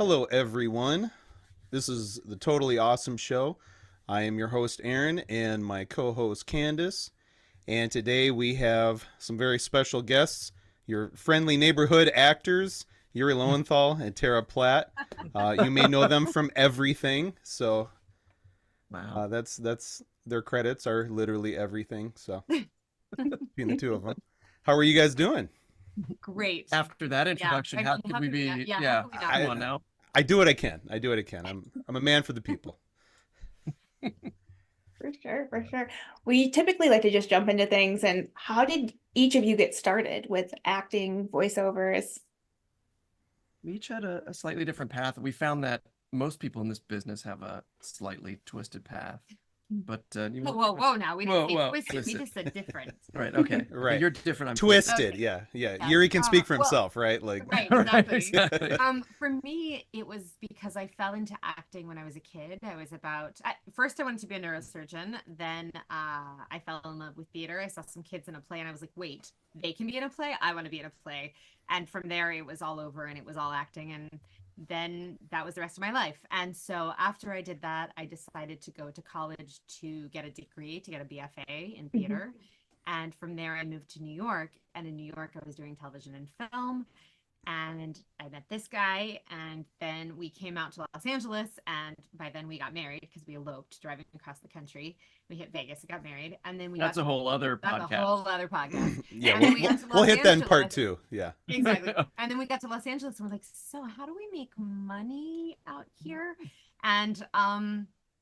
Hello, everyone. This is the Totally Awesome Show. I am your host, Aaron, and my co host, Candace. And today we have some very special guests, your friendly neighborhood actors, Yuri Lowenthal and Tara Platt. You may know them from everything. So Wow. that's their credits are literally everything. So between the two of them. How are you guys doing? Great. After that Yeah. introduction, I how mean, could how we could we be? not? Yeah. How Yeah, could we not come be I on that? now. I do what I can. I do what I can. I'm a man for the people. For sure, for sure. We typically like to just jump into things. And how did each of you get started with acting, voiceovers? We each had a slightly different path. We found that most people in this business have a slightly twisted path. But you Whoa, know, whoa, whoa! Now we didn't say whoa, twisted. We twisted. just said different. Right? Okay. Okay, Right. you're different. I'm Twisted, Okay. yeah. Yeah. Yuri can speak for Well, himself, right? Like, right, Right, exactly. exactly. For me, it was because I fell into acting when I was a kid. I was first I wanted to be a neurosurgeon. Then I fell in love with theater. I saw some kids in a play, and I was like, wait, they can be in a play. I want to be in a play. And from there, it was all over, and it was all acting. And then that was the rest of my life. And so after I did that, I decided to go to college to get a degree, to get a BFA in theater. And from there, I moved to New York. And in New York, I was doing television and film. And I met this guy. And then we came out to Los Angeles. And by then, we got married because we eloped driving across the country. We hit Vegas and got married. And then That's a whole other that's a podcast. whole other podcast. yeah, And then we'll, we got to we'll Los hit that in part Angeles. two. Yeah. Exactly. And then we got to Los Angeles and we're like, so how do we make money out here? And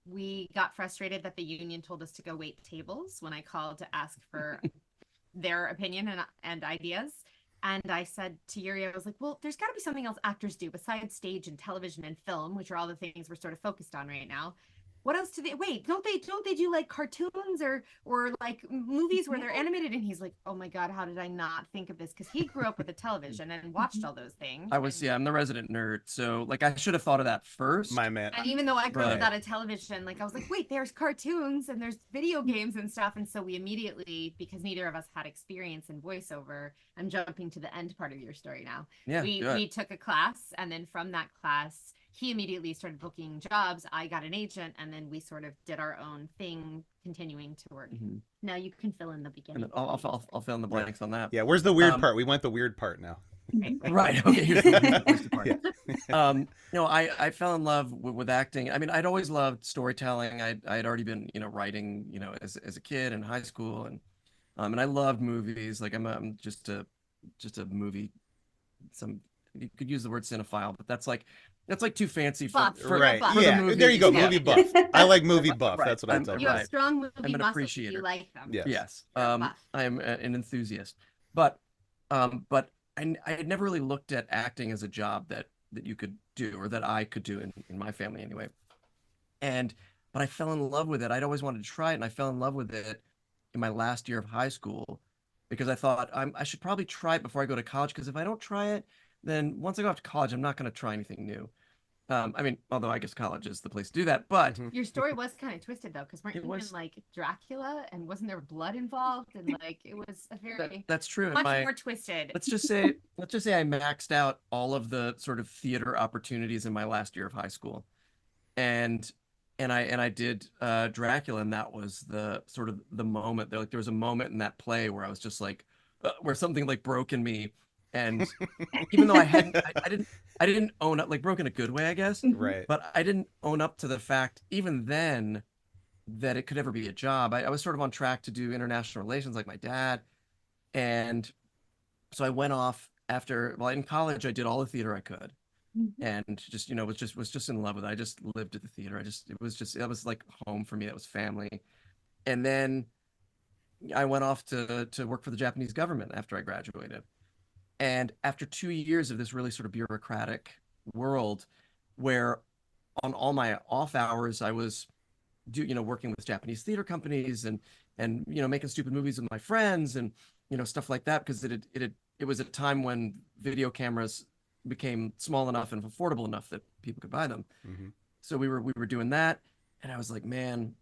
we got frustrated that the union told us to go wait tables when I called to ask for their opinion and ideas. And I said to Yuri, I was like, well, there's got to be something else actors do besides stage and television and film, which are all the things we're sort of focused on right now. What else do they wait? Don't they do like cartoons or like movies where they're animated? And he's like, oh my God, how did I not think of this? Because he grew up with the television and watched all those things. I'm the resident nerd, so like I should have thought of that first. My man. And even though I grew up Right. without a television, like I was like, wait, there's cartoons and there's video games and stuff. And so we immediately, because neither of us had experience in voiceover, I'm jumping to the end part of your story now. Yeah, We took a class, and then from that class, he immediately started booking jobs. I got an agent, and then we sort of did our own thing, continuing to work. Mhm. Now you can fill in the And beginning. then I'll fill in the blanks on that. Yeah, where's the weird Um, part? We went the weird part now. Right. Okay. Here's the part. Yeah. I fell in love with acting. I mean, I'd always loved storytelling. I'd already been, writing, as a kid in high school, and I loved movies. Like I'm just a movie. You could use the word cinephile, but that's like too fancy for, Buff. for Right. buff. for the Yeah. movies. There you go. Yeah. Movie buff. I like movie buff. Right. That's what I I'm- tell You you. have strong movie I'm an muscles. appreciator. You like them. Yes. Yes. You're a buff. I am an enthusiast, but I had never really looked at acting as a job that you could do, or that I could do in my family anyway. But I fell in love with it. I'd always wanted to try it, and I fell in love with it in my last year of high school because I thought I should probably try it before I go to college, because if I don't try it, then once I go off to college, I'm not going to try anything new. I mean, although I guess college is the place to do that, but Mhm. Your story was kind of twisted though, because weren't It you was- in like Dracula, and wasn't there blood involved? And like it was a very that's true. much more twisted. Let's just say I maxed out all of the sort of theater opportunities in my last year of high school, and I did Dracula, and that was the sort of the moment. There was a moment in that play where I was just like, where something like broke in me, and even though I didn't own up, like broke in a good way, I guess, Right. but I didn't own up to the fact even then that it could ever be a job. I was sort of on track to do international relations like my dad, and so I went off well, in college I did all the theater I could, and just was just in love with it. I just lived at the theater. That was like home for me. That was family. And then I went off to work for the Japanese government after I graduated. And after 2 years of this really sort of bureaucratic world, where on all my off hours I was working with Japanese theater companies, and making stupid movies with my friends, and stuff like that, because it was a time when video cameras became small enough and affordable enough that people could buy them. Mhm. So we were doing that, and I was like, man,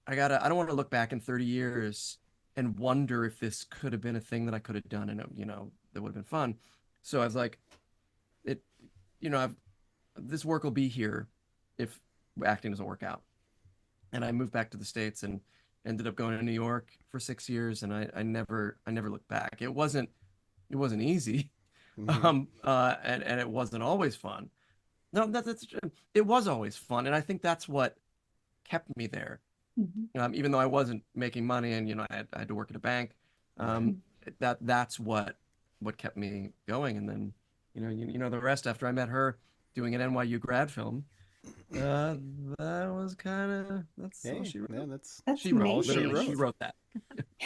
I don't want to look back in 30 years and wonder if this could have been a thing that I could have done, and that would have been fun. So I was like, it, I've this work will be here if acting doesn't work out. And I moved back to the States and ended up going to New York for 6 years, and I never looked back. It wasn't easy, Mhm. and it wasn't always fun. No, that's it was always fun, and I think that's what kept me there. Mhm. Even though I wasn't making money, and I had to work at a bank, that's what kept me going. And then you know the rest. After I met her doing an NYU grad film, that was kind of that's all Hey, she wrote. man, that's That's She wrote, all she amazing. literally, she wrote. wrote that.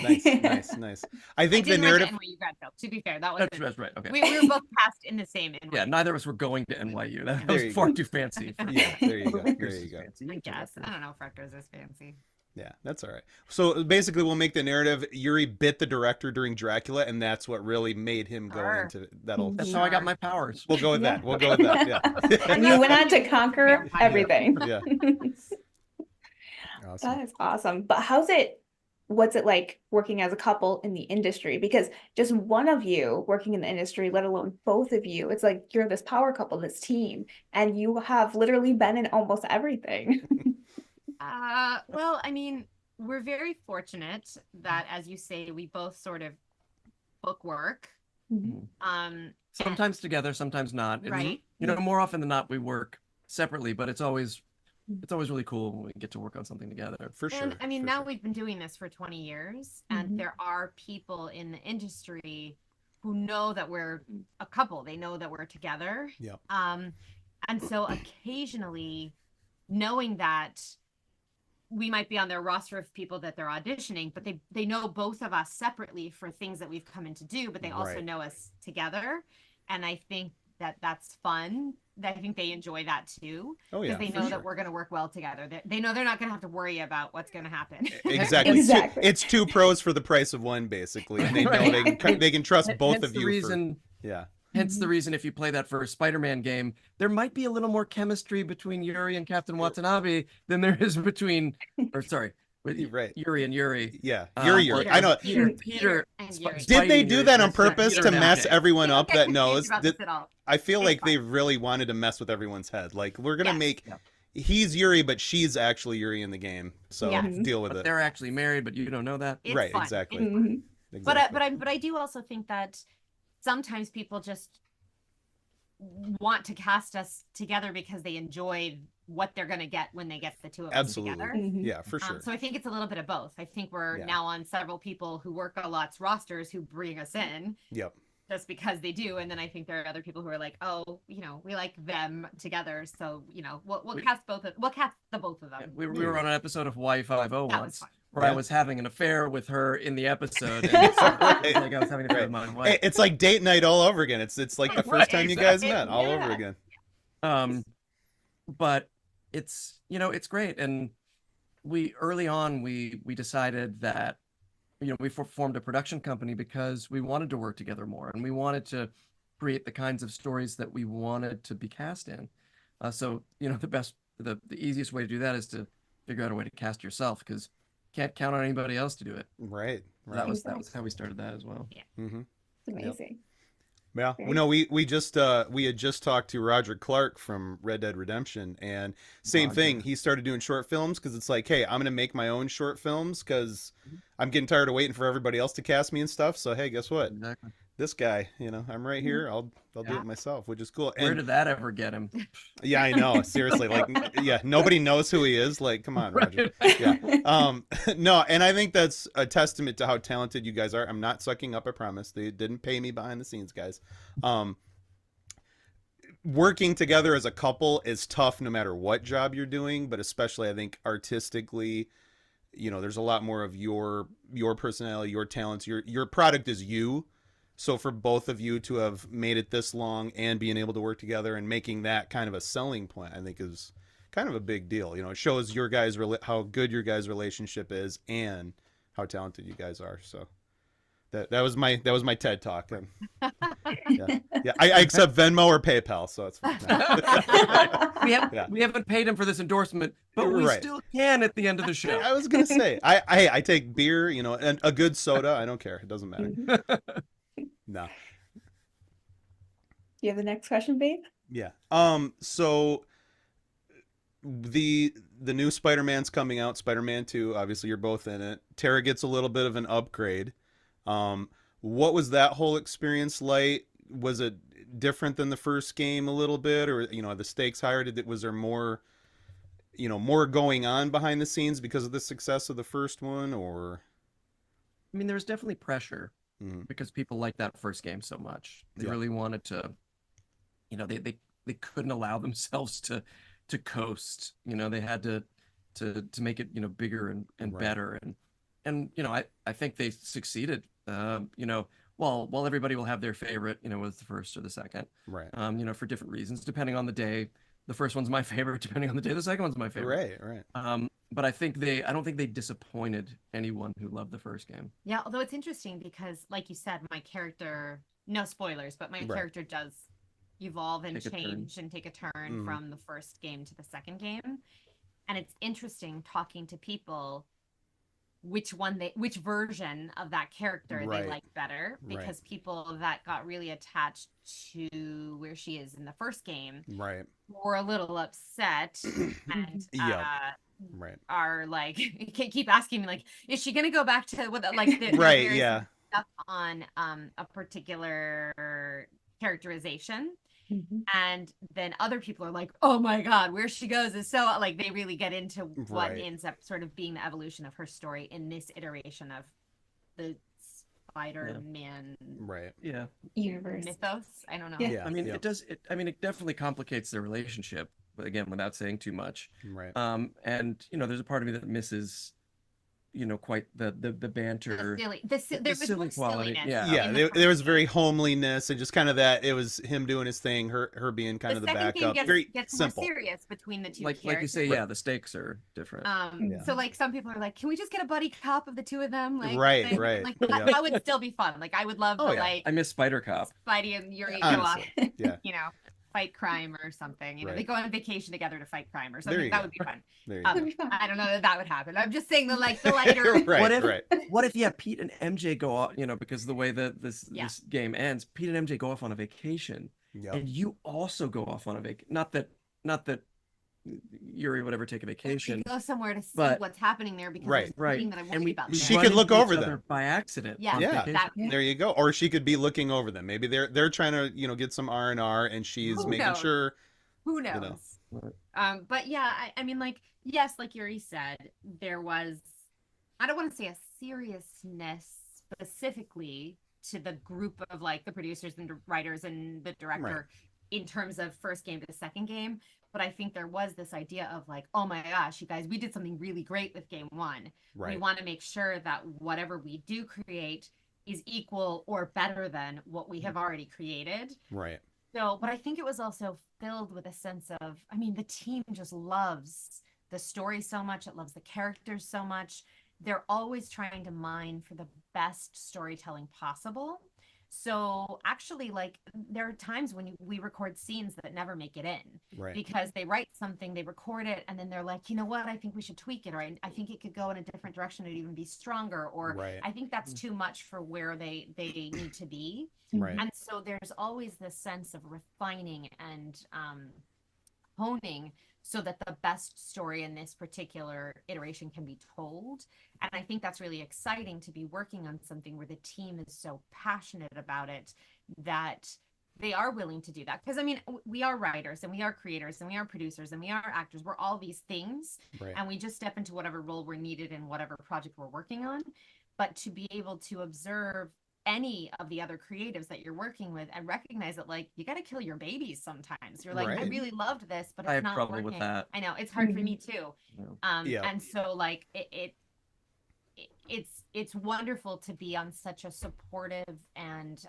Nice, nice, nice. I I think the didn't write narrative. the NYU grad film. To be fair, that was That's right. Okay. we were both cast in the same NYU. Yeah, neither of us were going to NYU. That There was you far go. too fancy. Yeah, there you go. There Rutgers you is go. fancy. I You guess. can I don't know if Rutgers is fancy. Yeah, that's all right. So basically, we'll make the narrative Yuri bit the director during Dracula, and that's what really made him go Sure. into that'll. That's how I got Sure. my powers. We'll go with Yeah. that. We'll go with that. Yeah. And you went on to He was a conquer vampire. everything. Yeah. Awesome. That is awesome. But what's it like working as a couple in the industry? Because just one of you working in the industry, let alone both of you, it's like you're this power couple, this team, and you have literally been in almost everything. Well, I mean, we're very fortunate that, as you say, we both sort of book work. Um, Sometimes together, sometimes not. And, Right. more often than not, we work separately, but it's always really cool when we get to work on something together. For sure. and I mean, for now sure. we've been doing this for 20 years, and Mhm. there are people in the industry who know that we're a couple. They know that we're together. Yep. And so occasionally, knowing that we might be on their roster of people that they're auditioning, but they know both of us separately for things that we've come in to do, but they also Right. know us together. And I think that that's fun. I think they enjoy that too, Oh because yeah. they for know sure. that we're going to work well together. They know they're not going to have to worry about what's going to happen. Exactly. Exactly. It's two pros for the price of one, basically, and they know Right. they can trust both Hence of the you. reason. Yeah. Hence the reason, if you play that first Spider-Man game, there might be a little more chemistry between Yuri and Captain Watanabe than there is between, or sorry, with You're right. Yuri and Yuri. Yeah. Yuri. Or I know. Peter and Sp- Yuri. Did they Spidey do Yuri that on versus purpose Peter to and mess MJ. everyone We don't up get that confused knows? about this at all. I feel It's like fine. they really wanted to mess with everyone's head. Like, we're gonna Yes. make Yeah. he's Yuri, but she's actually Yuri in the game. So Yes. deal with But it. they're actually married, but you don't know that. It's Right, fun. exactly. It's fun. Mhm. Exactly. But I do also think that sometimes people just want to cast us together because they enjoy what they're going to get when they get the two of us Absolutely. together. Mhm. Yeah, for sure. So I think it's a little bit of both. I think we're Yeah. now on several people who work a lot's rosters who bring us in Yep. just because they do, and then I think there are other people who are like, oh, we like them together, so we'll cast the both of them. We were on an episode of Y50 That was once fun. where Yeah. I was having an affair with her in the episode. And it was like I was having an affair with my wife. Hey, it's like date night all over again. It's like the first time you guys Exactly. met all Yeah. over again. But it's it's great. And early on we decided that we formed a production company because we wanted to work together more, and we wanted to create the kinds of stories that we wanted to be cast in. So the easiest way to do that is to figure out a way to cast yourself, because you can't count on anybody else to do it. Right. Right. That was how we started that as well. Mm-hmm. It's amazing. Yeah, Very no, we had just talked to Roger Clark from Red Dead Redemption, and same Roger. thing. He started doing short films because it's like, hey, I'm gonna make my own short films because I'm getting tired of waiting for everybody else to cast me and stuff. So hey, guess what? Exactly. This guy, I'm right here. I'll do Yeah. it myself, which is cool. Where And did that ever get him? yeah, I know. Seriously, like, yeah, nobody knows who he is. Like, come on, Roger. Yeah. No, and I think that's a testament to how talented you guys are. I'm not sucking up, I promise. They didn't pay me behind the scenes, guys. Working together as a couple is tough no matter what job you're doing, but especially I think artistically, there's a lot more of your personality, your talents, your product is you. So for both of you to have made it this long and being able to work together and making that kind of a selling point, I think is kind of a big deal. It shows your guys how good your guys' relationship is and how talented you guys are. So that was my TED talk. Yeah. I accept Venmo or PayPal, so it's fine. We haven't paid him for this endorsement, but we Right. still can at the end of the show. I was gonna say I take beer, and a good soda. I don't care. It doesn't matter. Mhm. No. You have the next question, babe? Yeah. So the new Spider-Man's coming out, Spider-Man 2. Obviously, you're both in it. Tara gets a little bit of an upgrade. What was that whole experience like? Was it different than the first game a little bit, or the stakes higher? Was there more more going on behind the scenes because of the success of the first one, or? I mean, there was definitely pressure Mhm. because people liked that first game so much. They Yeah. really wanted to, they couldn't allow themselves to coast. They had to make it, bigger and Right. better. And I think they succeeded. While everybody will have their favorite, was the first or the second. Right. For different reasons, depending on the day. The first one's my favorite, depending on the day. The second one's my favorite. Right. But I don't think they disappointed anyone who loved the first game. Yeah, although it's interesting because, like you said, my character, no spoilers, but my Right. character does evolve and Take a turn. change and take a turn Mhm. from the first game to the second game. And it's interesting talking to people which version of that character Right. they like better, Right. because people that got really attached to where she is in the first game Right. were a little upset and Yeah. Right. are like keep asking me like, is she gonna go back to what like the Right. very Yeah. stuck on a particular characterization. Mhm. And then other people are like, oh my god, where she goes is so, like, they really get into what Right. ends up sort of being the evolution of her story in this iteration of the Spider-Man Right. Yeah. Universe. mythos. I don't know. Yeah. Yeah. I mean, yeah. it definitely complicates the relationship, but again, without saying too much. Right. And there's a part of me that misses, quite the banter. There was silly more quality, silliness. yeah. Yeah, in the there was first very game. homeliness and just kind of that. It was him doing his thing, her being kind The of the second game backup. Very gets simple. more serious between the two Like you characters. say, yeah, the stakes are different. Yeah. So like some people are like, can we just get a buddy cop of the two of them? Like, Right, thing? right, Like yeah. that would still be fun. Like I would love Oh, to yeah. like I miss Spider Cop. Spidey and Yuri go off, Honestly, yeah. Fight crime or something. They Right. go on vacation together to fight crime or There something. you That go. would be fun. There you That'd go. be fun. I don't know that would happen. I'm just saying the lighter. Right, What if right. what if Pete and MJ go off, because of the way that this game ends, Pete and MJ go off on a vacation, Yep. and you also go off on a vacation. Not that Yuri would ever take a vacation. Go somewhere to see But- what's happening there because Right. there's something that I worry about. She there. could run look into over each them. other by accident. Yeah, on Yeah. vacation. that There you go. Or she could be looking over them. Maybe they're trying to get some R&R, and she's Who making knows? sure. Who know. knows? Right. But yeah, I mean, like, yes, like Yuri said, there was, I don't want to say a seriousness specifically to the group of like the producers and writers and the director in terms of first game to second game. But I think there was this idea of like, oh my gosh, you guys, we did something really great with game one. Right. We want to make sure that whatever we do create is equal or better than what we have already created. Right. So, but I think it was also filled with a sense of, I mean, the team just loves the story so much. It loves the characters so much. They're always trying to mine for the best storytelling possible. So actually, like, there are times when we record scenes that never make it in Right. because they write something, they record it, and then they're like, you know what, I think we should tweak it, or I think it could go in a different direction, it'd even be stronger, or Right. I think that's too much for where they need to be. Right. And so there's always this sense of refining and honing so that the best story in this particular iteration can be told. And I think that's really exciting to be working on something where the team is so passionate about it that they are willing to do that. Because I mean, we are writers and we are creators and we are producers and we are actors. We're all these things. Right. And we just step into whatever role we're needed in whatever project we're working on. But to be able to observe any of the other creatives that you're working with and recognize that, like, you got to kill your babies sometimes. You're like, I Right. really loved this, but I it's have not trouble working. with that. I know it's hard for Mhm. me too. Yeah. And so like it's wonderful to be on such a supportive and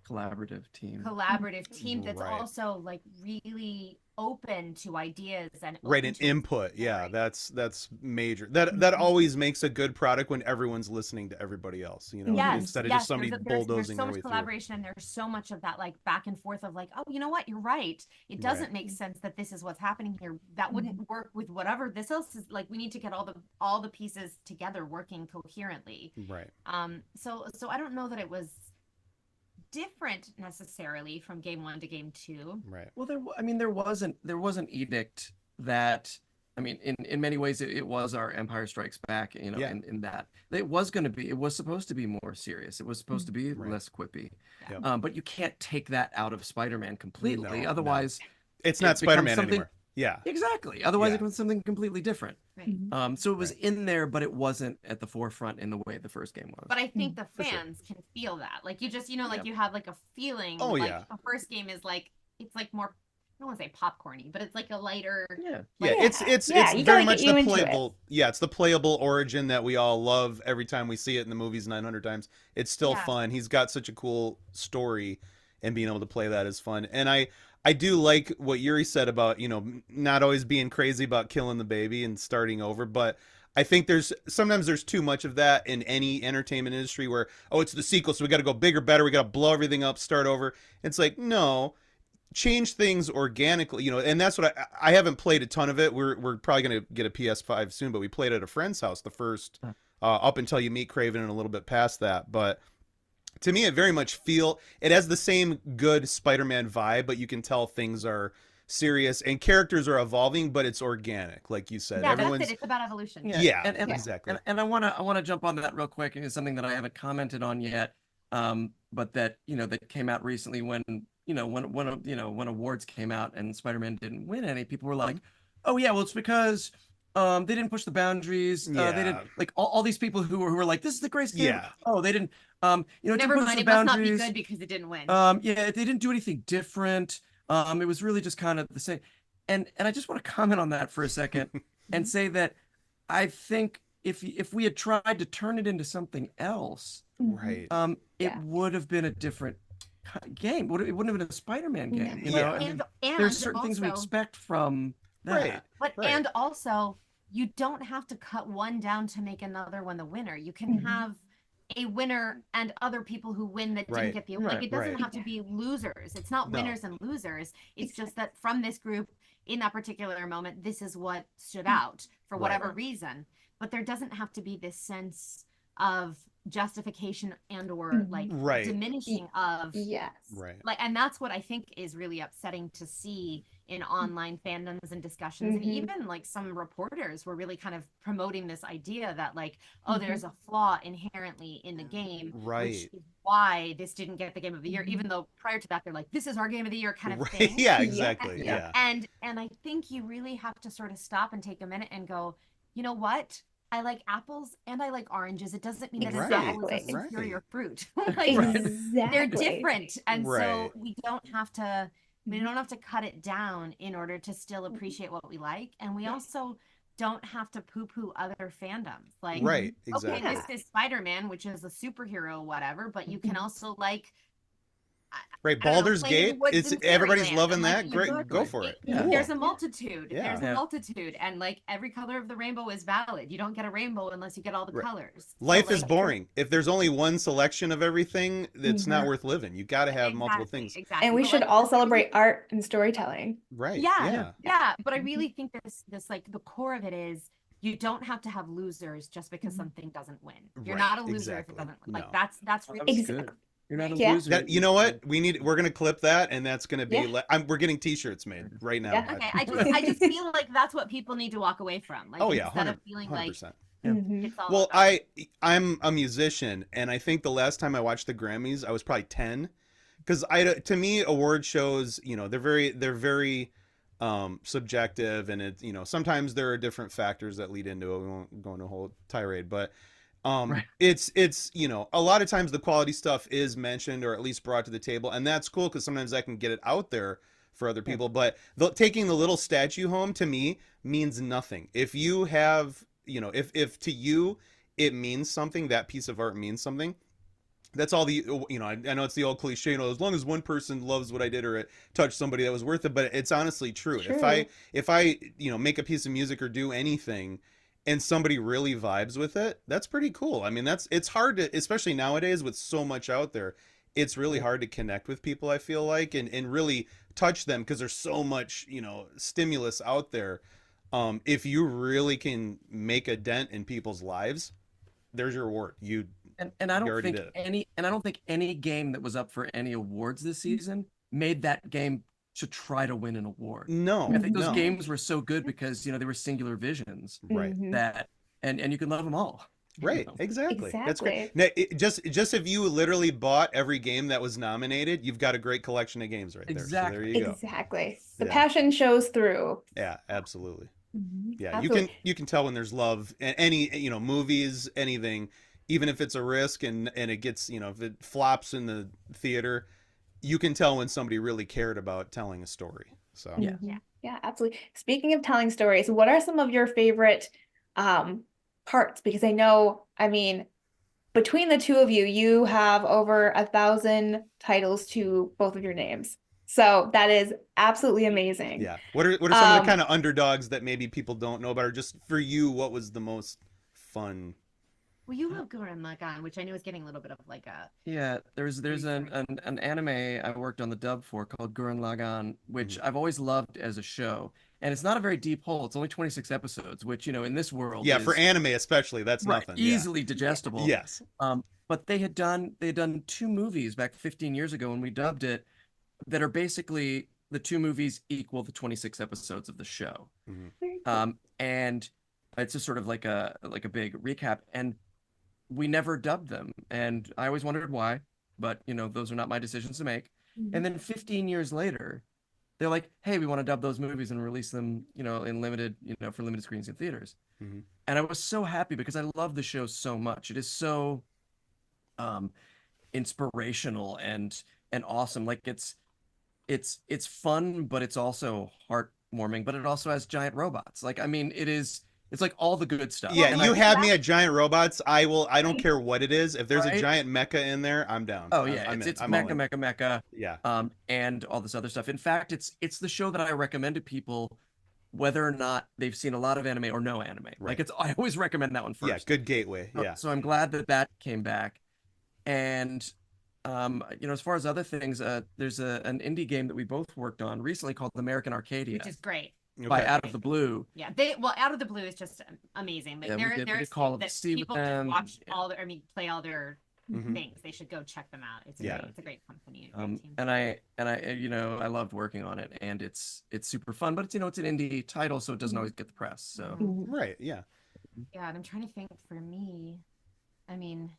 Collaborative team. collaborative team that's Right. also like really open to ideas and Right, open and to input. Yeah, Right. that's major. That always makes a good product when everyone's listening to everybody else. Yes, instead of yes, just somebody there's bulldozing so their much way through. collaboration and there's so much of that like back and forth of like, oh, you know what, you're right, it doesn't Right. make sense that this is what's happening here, that wouldn't work with whatever this else is. Like, we need to get all the pieces together working coherently. Right. So I don't know that it was different necessarily from game 1 to game 2. Right. Well, there was an edict that, I mean, in many ways, it was our Empire Strikes Back, Yeah. in that it was supposed to be more serious. It was supposed to be Right. less quippy. Yep. But you can't take that out of Spider-Man completely. No, Otherwise, It's it not becomes Spider-Man something- anymore. Yeah. Exactly. Otherwise, Yeah. it becomes something completely different. Right. So it was Right. in there, but it wasn't at the forefront in the way the first game was. But I think the For sure. fans can feel that. Like you just, like Yep. you have like a feeling. Oh, like yeah. the first game is like, it's like more, I don't want to say popcorny, but it's like a lighter. Yeah. Yeah, like- it's Yeah, you very gotta much get you the into it. playable. Yeah, it's the playable origin that we all love every time we see it in the movies 900 times. It's still Yeah. fun. He's got such a cool story, and being able to play that is fun. And I do like what Yuri said about, not always being crazy about killing the baby and starting over, but I think sometimes there's too much of that in any entertainment industry where, oh, it's the sequel, so we got to go bigger, better, we got to blow everything up, start over. It's like, no, change things organically, and that's what I haven't played a ton of it. We're probably going to get a PS5 soon, but we played at a friend's house the first up until you meet Craven and a little bit past that. But to me, it very much it has the same good Spider-Man vibe, but you can tell things are serious and characters are evolving, but it's organic, like you said. Yeah, Everyone's that's it. It's about evolution. Yeah, and exactly. And I wanna jump on that real quick, and it's something that I haven't commented on yet, but that that came out recently when when awards came out and Spider-Man didn't win any. People were like, oh yeah, well it's because they didn't push the boundaries. They didn't, like, all these people who were like, this is the greatest game. Yeah. Oh, they didn't it didn't Never push mind. the It must not be boundaries. good because it didn't win. Yeah, they didn't do anything different. It was really just kind of the same. And I just want to comment on that for a second and say that I think if we had tried to turn it into something else, Right. it would have been a different game. It wouldn't have been a Spider-Man game. You know, Yeah. I mean, and there's certain things we also- expect from that. Right. But Right. and also, you don't have to cut one down to make another one the winner. You can have a winner and other people who win that Right. didn't get the award. Like, it doesn't Right. have to be losers. It's not No. winners and losers. It's just that from this group in that particular moment, this is what stood out for whatever reason. But there doesn't have to be this sense of justification and or like Right. diminishing of Yes. Right. like, and that's what I think is really upsetting to see in online fandoms and discussions. And even like some reporters were really kind of promoting this idea that like, oh, there's a flaw inherently in the game, Right. which is why this didn't get the game of the year, even though prior to that they're like, this is our game of the year kind of Right. thing. Yeah, exactly. Yeah. Yeah. And I think you really have to sort of stop and take a minute and go, you know what? I like apples and I like oranges. It doesn't mean that an apple is a Exactly. superior fruit. Right. Like, Exactly. they're different, and so Right. we don't have to cut it down in order to still appreciate what we like, and we also don't have to poo-poo other fandoms. Like, Right. okay, Exactly. this is Spider-Man, which is a superhero, whatever, but you can also like Right. I don't know, Baldur's play in the Gate. woods It's in everybody's Fairyland, loving and, like, that. you Great. go Go for it. Yeah. Cool. there's a multitude. Yeah. There's a Yeah. multitude, and like every color of the rainbow is valid. You don't get a rainbow unless you get all the Right. colors. So, Life is like, boring. If there's only one selection of everything, it's not worth living. You got to have multiple things. Exactly. And we But, should like, all celebrate art and storytelling. Right. Yeah. Yeah. But I really think this like the core of it is you don't have to have losers just because something doesn't win. You're Right, not a loser exactly. if it doesn't win. Like No. that's Oh, really that was Exactly. good. You're not a Yeah. loser. That, you know what? We're gonna clip that, and that's gonna be. Yeah. We're getting T-shirts made right now. Yeah. okay. I just feel like that's what people need to walk away from. Like, Oh yeah, instead of feeling like 100%. it's all Well, about- I'm a musician, and I think the last time I watched the Grammys, I was probably 10, because to me award shows, they're very subjective, and it sometimes there are different factors that lead into it. We won't go into a whole tirade, but Right. it's a lot of times the quality stuff is mentioned or at least brought to the table, and that's cool because sometimes I can get it out there for other people. But taking the little statue home to me means nothing. If you have if to you it means something, that piece of art means something, that's all I know it's the old cliche, as long as one person loves what I did or it touched somebody, that was worth it. But it's honestly true. If I make a piece of music or do anything and somebody really vibes with it, that's pretty cool. I mean, it's hard to, especially nowadays with so much out there, it's really hard to connect with people, I feel like, and really touch them because there's so much stimulus out there. If you really can make a dent in people's lives, there's your award. And I You don't already think did it. I don't think any game that was up for any awards this season made that game to try to win an award. No, I think those no. games were so good because they were singular visions Right. that and you can love them all. Right, exactly. That's great. Exactly. Now, just if you literally bought every game that was nominated, you've got a great collection of games right there. Exactly. So there you go. Exactly. The Yeah. passion shows through. Yeah, absolutely. Yeah, Absolutely. you can tell when there's love in any, movies, anything, even if it's a risk and it gets, if it flops in the theater, you can tell when somebody really cared about telling a story. So Yeah. Yeah, absolutely. Speaking of telling stories, what are some of your favorite parts? Because I mean, between the two of you, you have over 1,000 titles to both of your names. So that is absolutely amazing. yeah. What are some of the kind of underdogs that maybe people don't know about, or just for you, what was the most fun? Well, you love Gurren Lagann, which I know is getting a little bit of like a. Yeah, there's an anime I worked on the dub for called Gurren Lagann, which I've always loved as a show. And it's not a very deep hole. It's only 26 episodes, which, in this world Yeah, is for anime especially, that's right, nothing. easily digestible. Yes. But they had done 2 movies back 15 years ago when we dubbed it that are basically the 2 movies equal the 26 episodes of the show. Very cool. And it's just sort of like a big recap. And we never dubbed them, and I always wondered why, but those are not my decisions to make. And then 15 years later, they're like, hey, we want to dub those movies and release them, in limited, for limited screens in theaters. And I was so happy because I love the show so much. It is so inspirational and awesome. Like it's fun, but it's also heartwarming, but it also has giant robots. Like, I mean, it's like all the good stuff. Yeah, And you have me at giant robots. I don't care what it is. If there's a Right? giant mecha in there, I'm down. Oh yeah, I'm it's in. I'm all mecha, in. mecha, Yeah. and all this other stuff. In fact, it's the show that I recommend to people, whether or not they've seen a lot of anime or no anime. Right. Like I always recommend that one first. Yeah, good gateway. So, Yeah. so I'm glad that came back, and as far as other things, there's an indie game that we both worked on recently called American Arcadia Which is great. by Okay. Out of the Blue. Yeah, Out of the Blue is just amazing. Like Yeah, we did there's Call of that the Sea with people should them. watch Yeah. play all their Mhm. things. They should go check them out. It's Yeah. great. It's a great company. A great team. And I I loved working on it, and it's super fun, but it's it's an indie title, so it doesn't always get the press. So Right. Yeah. Yeah, and I'm trying to think for me. I mean,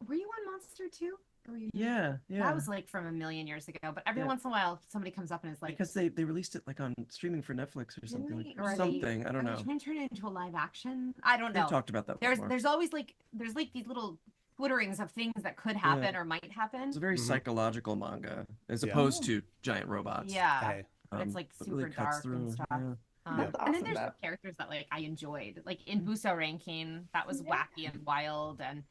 were you on Monster too? Or were you yeah. That was like from a million years ago, but every Yeah. once in a while somebody comes up and is like, because they released it like on streaming for Netflix or didn't something. they? Like, Or are something. I don't are know. they trying to turn it into a live action? I don't They know. talked about that before. There's always like these little twitterings of things that could happen or might happen. It's a very Mhm. psychological manga as Yeah. opposed to giant robots. Yeah, Hey. but it's like But super really cuts dark and through. stuff. Yeah. That's And then awesome, there's though. the characters that like I enjoyed, like in Buso Ranking, that was Yeah. wacky and wild, and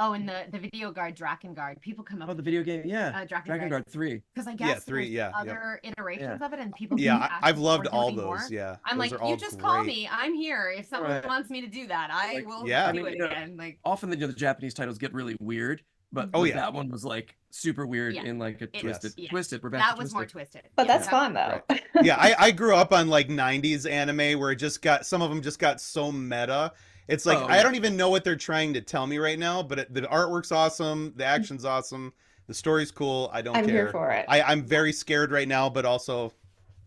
and the video guard Drakengard, people come up Oh, the video game, yeah. Drakengard Guard 3. because I Yeah, guess 3, there's yeah, other iterations of it, and people Yeah, keep I've asking loved for all something those. more. Yeah. I'm Those like, are all you just call great. me. I'm here. If someone Right. wants me to do that, I Like, will yeah. do I mean, it again. Like, Often the Japanese titles get really weird, but Oh, but yeah. that one was like super weird Yeah. in like a twisted. yeah. Twisted. We're back that to was twisted. more twisted. But Yeah, that's that- fun though. Yeah, I grew up on like 90s anime where it just got, some of them just got so meta. It's like, Oh, I yeah. don't even know what they're trying to tell me right now, but the artwork's awesome, the action's awesome, the story's cool. I don't I'm care. here for it. I'm very scared right now, but also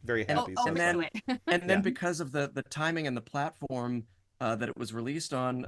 very happy. Oh, And let's then- do it. And then Yeah. because of the timing and the platform that it was released on,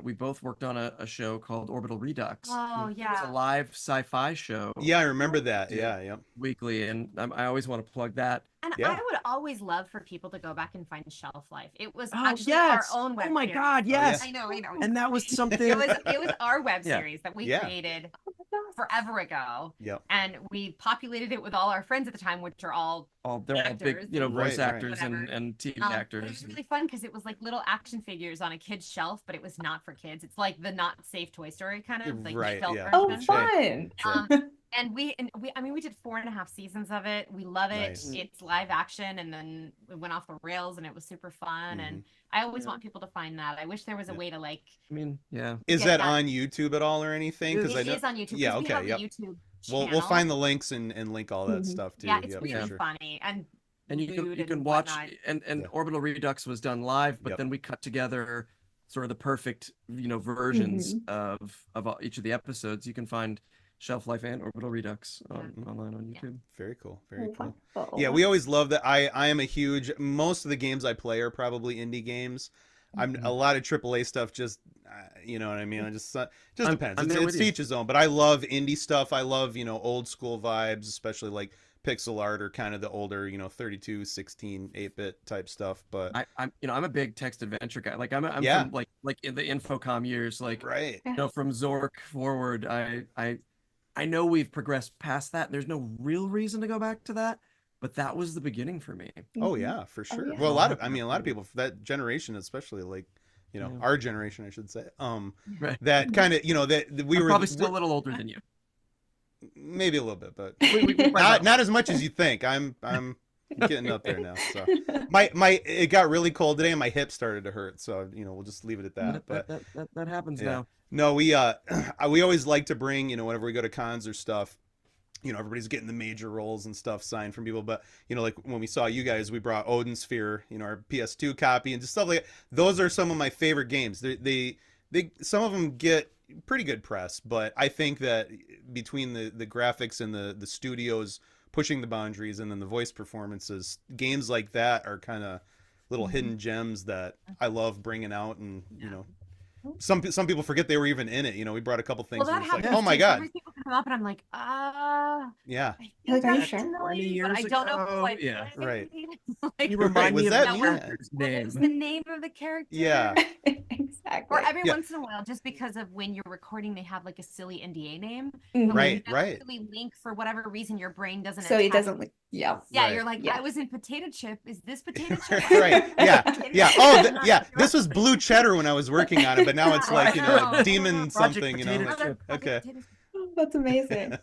we both worked on a show called Orbital Redux. Oh It's a yeah. live sci-fi show Yeah, I remember that. Yeah. Yeah. weekly, and I always want to plug that. And Yeah. I would always love for people to go back and find Shelf Life. It was Oh, actually yes. our own web Oh my series. God, yes. I know. And that was something. It was our web Yeah. series that we Yeah. created Oh, that's awesome. forever ago. Yep. And we populated it with all our friends at the time, which are all They're all big, actors voice Right, right. actors Whatever. and TV but it actors. was really fun because it was like little action figures on a kid's shelf, but it was not for kids. It's like the not safe Toy Story kind of like Right, adult yeah. Oh, version. fun. Sure. And we I mean we did 4.5 seasons of it. We love it. Nice. It's live action, and then it went off the rails, and it was super fun. And Mm-hmm. I always Yeah. want people to find that. I wish there was a Yeah. way to like I mean, yeah. Is get that that. on YouTube at all or anything? It Because I it know is on YouTube. Yeah, 'cause we okay, have yep. a YouTube we'll channel. find the links and link all that Mhm. stuff too. Yeah, it's Yep, really for sure. funny and And you lewd can and watch, whatnot. and Yeah. Orbital Redux was done live, but Yep. then we cut together sort of the perfect, versions of each of the episodes, you can find Shelf Life and Orbital Redux online on YouTube. Very cool. Very cool. Wonderful. Yeah, we always love that. I am a huge. Most of the games I play are probably indie games. I'm a lot of AAA stuff. Just you know what I mean. I just depends. It's to each his own. But I love indie stuff. I love old school vibes, especially like pixel art or kind of the older 32, 16, 8-bit type stuff. But I'm a big text adventure guy. Like I'm from like in the Infocom years. Like right. From Zork forward, I know we've progressed past that. There's no real reason to go back to that, but that was the beginning for me. Oh yeah, for sure. yeah. Well, a lot of people, like, that generation, especially like, our generation, I should say, Right. that kind of, that we were probably still a little older than you. maybe a little bit, but We not as much as you think. I'm getting up there now. So it got really cold today and my hip started to hurt. So, we'll just leave it at that. But that happens now. no, we always like to bring, whenever we go to cons or stuff, everybody's getting the major roles and stuff signed from people. But, like when we saw you guys, we brought Odin Sphere, our PS2 copy and just stuff like that. Those are some of my favorite games. They some of them get pretty good press, but I think that between the graphics and the studios pushing the boundaries and then the voice performances, games like that are kind of little hidden gems that I love bringing out. And some people forget they were even in it. We brought a couple things and it's like, oh my god, people come up and I'm like, yeah, Like, are you that's sure? familiar, but I don't know who I Yeah, right. Like, You remind was me of that that me? character's name. what's the name of the character? Yeah. Exactly. Or every Yeah. once in a while, just because of when you're recording, they have like a silly NDA name. Mhm. But Right, when you right. Really link for whatever reason your brain doesn't. So he attach- doesn't like, yeah. Yeah, Right. you're like, Yeah. I was in potato chip. Is this potato chip? Right. Yeah. Potato Yeah. chip? Oh, yeah. This was blue cheddar when I was working on it, but now it's like, Yeah. demon Project something, Potato like, Chip. okay. Potato chip. That's amazing.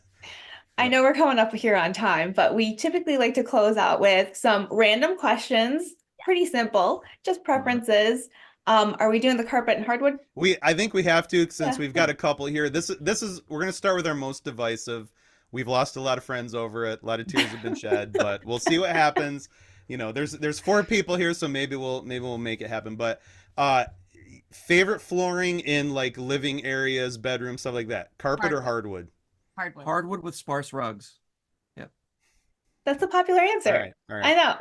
I Yeah. know we're coming up here on time, but we typically like to close out with some random questions. Pretty simple, just preferences. Are we doing the carpet and hardwood? I think we have to, since Yeah. we've got a couple here. This is we're gonna start with our most divisive. We've lost a lot of friends over it. A lot of tears have been shed, but we'll see what happens. There's 4 people here, so maybe we'll make it happen. But favorite flooring in like living areas, bedrooms, stuff like that. Carpet or hardwood? Hardwood. Hardwood with sparse rugs. That's a popular answer. All right. All right. I know.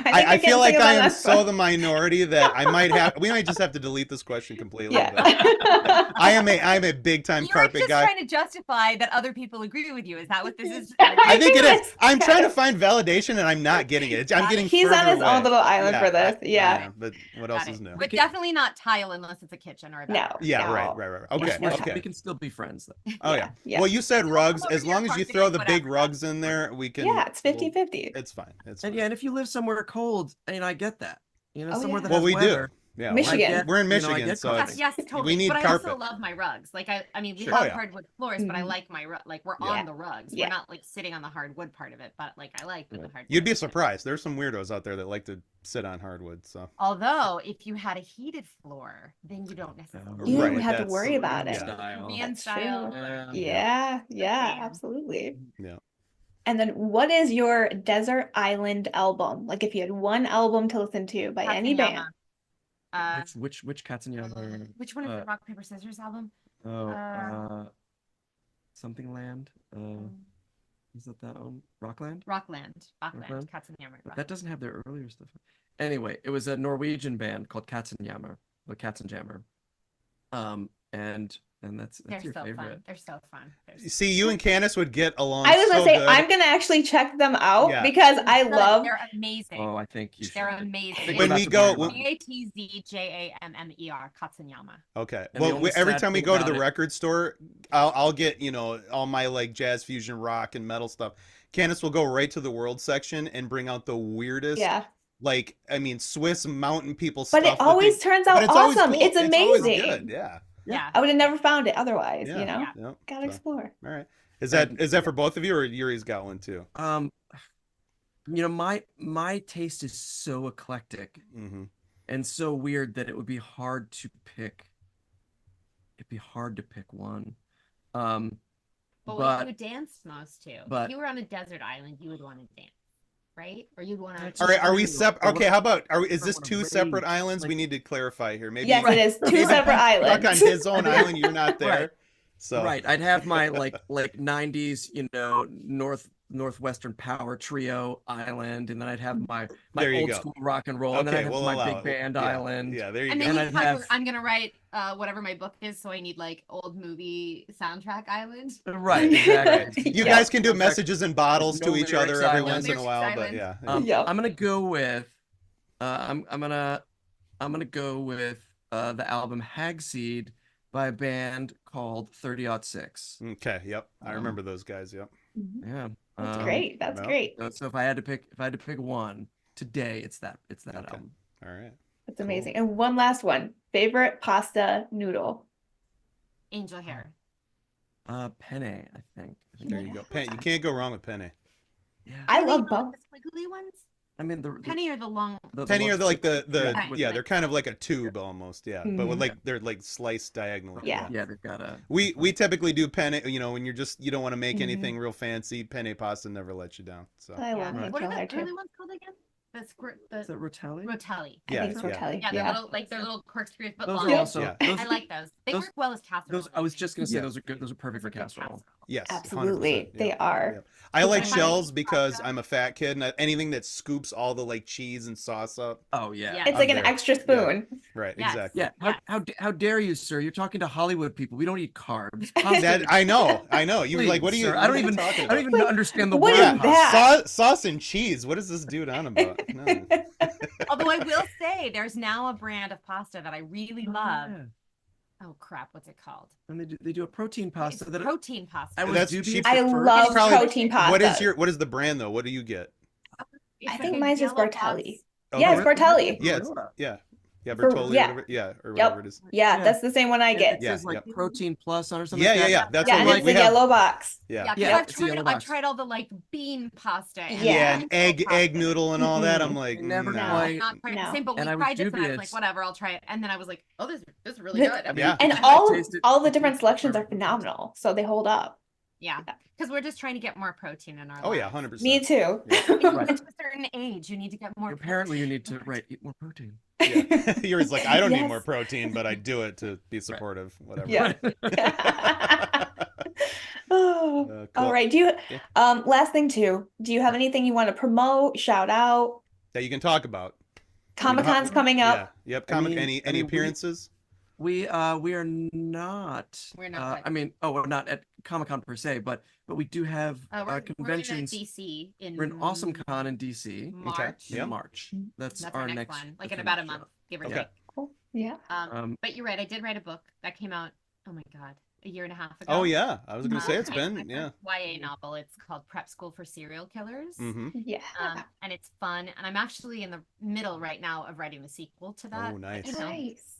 I feel like I am so the the minority that we might just have to delete this question completely. yeah. But I'm a big time You're carpet just guy. trying to justify that other people agree with you. Is that what this is? I think it is. Yes. I'm trying to find validation and I'm not getting it. I'm getting He's on further his own away. little island Yeah, for this. I Yeah. know, but what Got else it. is new? But definitely not tile unless it's a kitchen or a No. bathroom. Yeah, No. right. Okay, Yeah. okay. We can still be friends though. Oh yeah. Yeah. Well, you said rugs. Over As your long as you carpet throw and the big whatever. rugs in there, we can. Yeah, it's 50-50. It's fine. It's And fine. yeah, and if you live somewhere cold, I get that. Oh, somewhere yeah. that Well, has we weather. do. Yeah, Michigan. We're in I Michigan, get so carpet. it's, Yes, totally. we need but carpet. I also love my rugs. Like I mean, we Sure. have Oh, yeah. hardwood floors, but I Mhm. like my like we're Yeah. on the rugs. Yeah. We're not like sitting on the hardwood part of it, but like I like the hardwood. You'd be surprised. There's some weirdos out there that like to sit on hardwood. So Although, if you had a heated floor, then you don't necessarily. You Right, don't have to that's- worry about it. yeah. Korean That's style. true. Yeah. Yeah, Damn. absolutely. Yeah. And then what is your desert island album? Like if you had one album to listen to by any band. Katsunyama. Which Katsunyama? Which one is the Rock Paper Scissors album? Something Land. Is that one? Rockland? Rockland. Rockland? Katsunyama. But that doesn't have their earlier stuff. Anyway, it was a Norwegian band called Katzenjammer, or Katzenjammer. And that's They're your so favorite. fun. They're so fun. See, you and Candace would get along. I was gonna so say good. I'm gonna actually check them out Yeah. because I love They're amazing. Oh, I think you should. They're amazing. Think When about we the go- band. Katzmmer, Katsunyama. Okay. And the Well, only every sad time we thing go to the about it- record store, I'll get all my like jazz fusion rock and metal stuff. Candace will go right to the world section and bring out the weirdest, yeah. like Swiss mountain people But stuff. it always turns out but it's always awesome. cool. It's always amazing. good. Yeah. Yeah. I would have never found it otherwise, Yeah. you know? Yeah. Gotta So, explore. all right. Is that for both of you, or Yuri's got one too? My taste is so eclectic Mm-hmm. and so weird that it would be hard to pick. It'd be hard to pick one. But what you would dance most to. but- if you were on a desert island, you would want to dance. right? Or you'd want That's to. All right, are we Sorry, separate? Okay, how about is I this wanna two separate raise, islands? We like- need to clarify here. Maybe Yes, it is two maybe separate he's stuck islands. on his own island. You're not there. Right. So Right. I'd have my like 90s, northwestern power trio island, and then I'd have my There you old go. school rock and roll, and then Okay, I'd have we'll my allow big it. band Yeah, island. Yeah, there you And go. then And you I'd talk, have- I'm gonna write whatever my book is, so I need like old movie soundtrack island. Right, exactly. You Yeah. guys can do Sounds like- messages in bottles no to each lyrics other every island. once in a No while, lyrics but island. yeah. Yep. I'm gonna go with I'm gonna go with the album Hagseed by a band called 30-06. Okay, yep. I remember those guys, yep. Mhm. Yeah. That's great. That's well, great. So if I had to pick one today, it's that Okay. album. All right. That's Cool. amazing. And one last one. Favorite pasta noodle. Angel hair. Penne, I think. There you go. Penny. You can't go wrong with Penny. Yeah. I Are they love not both. the squiggly ones. I mean the Penny or the long. Penny are ones like with- the Right. yeah, they're kind of like a tube almost, yeah. But with Mhm. like they're like sliced diagonally. Yeah. Yeah, they've got a. We typically do penne, when you're just you don't want to make Mhm. anything real fancy, penne pasta never lets you down. So I love Right. What angel are hair the curly too. ones called again? Is that Rotelli? Rotelli. I Yeah, think it's yeah. Rotelli. Yeah, Yeah. they're little like they're little corkscrews but Those long. are also. Yeah. Those, I like those. They those- work well as casserole. those. I was just gonna say Yeah. those are good. Those are perfect for casserole. yes, Absolutely. 100%, They yeah. are. Yeah. I like Pasta. shells because I'm a fat kid and anything that scoops all the like cheese and sauce up. Oh yeah. Yeah. It's I'm like an there. extra spoon. Right, Yes. exactly. Yeah. How dare you, sir? You're talking to Hollywood people. We don't eat carbs. That I know. You were like, what are you? Sir, what are you talking I don't even about? understand the What word. is Yeah, that? sauce and cheese. What is this dude on about? No. Although I will say there's now a brand of pasta that I really love. Yeah. Oh crap, what's it called? And they do a protein It's pasta that protein pasta. I was That's dubious cheap. I at first. love Probably- protein pasta. What is the brand though? What do you get? It's I like think a mine's just yellow Bartelli. box. Oh, Yeah, it's really? Bartelli. Yeah, yeah, For- Bertolli, yeah. or whatever, yeah, or whatever it is. Yeah, Yeah. that's the same one I It get. Yeah, says like yep. protein plus on or something. Yeah, like yeah, that. yeah. That's Yeah, what and we, it's we the have. yellow box. Yeah. Yeah, 'cause Yeah, I've it's the yellow I've box. tried all the like bean pasta. And Yeah. And egg noodle and all that. I'm like, Never no. quite- Not quite No. the same, but we And I was tried this and I was like, dubious. whatever, I'll try it. And then I was like, oh, this is really The- good. I mean, Yeah. And I like all taste it. the It different tastes selections are perfect. phenomenal. So they hold up. yeah, because we're just trying to get more protein in our Oh yeah, lives. 100%. Me too. When you Right. get to a certain age, you need to get more. Apparently, you protein. need to eat more protein. Yeah. Yours like I don't need Yes. more protein, but I do it to be supportive. Whatever. Yeah. Oh, cool. all right. Do you Yeah. last thing too, do you have anything you want to promote, shout out? That you can talk about. Comic-Con's coming Yeah. up. Yep. I mean- Any I mean, we- appearances? We are not. We're not. I mean, we're not at Comic-Con per se, but we do have We're conventions. in DC in We're an awesome con in DC March. Yeah. in March. That's, That's our our next one, like in that's our about a next month, show. give or Okay. take. Cool. Yeah. But you're right. I did write a book that came out. Oh my god, a year and a half ago. Oh yeah. I was gonna say it's my been first YA novel. It's called Prep School for Serial Killers. Mm-hmm. Yeah. And it's fun. And I'm actually in the middle right now of writing the sequel to that. Oh, nice. You know, Nice.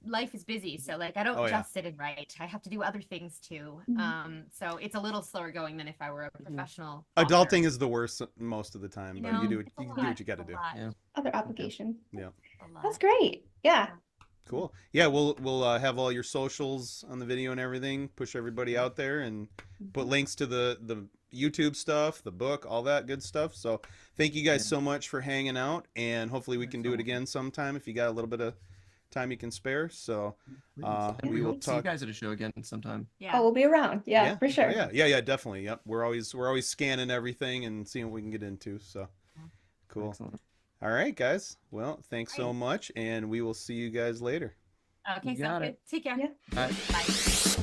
life is busy, so like I don't Oh, yeah. just sit and write. I have to do other things too. Mhm. So it's a little slower going than if I were a professional. Adulting author. is the worst most of the time, You but know, you do it's a you do lot, what you got to it's a do. lot, Yeah. Other obligations. a lot. That's great. Yeah. Cool. Yeah, we'll have all your socials on the video and everything. Push everybody out there and put links to the YouTube stuff, the book, all that good stuff. So thank you guys so much for hanging out, and hopefully we can do it again sometime if you got a little bit of time you can spare. So And we we will hope to see you talk. guys at a show again sometime. Yeah. Oh, we'll be around. Yeah, for sure. Oh, yeah, definitely. Yep, we're always scanning everything and seeing what we can get into. So cool. Excellent. All right, guys. Well, thanks so much, and we will see you guys later. Okay, You sounds got good. it. Take care. Yeah. Bye. Bye.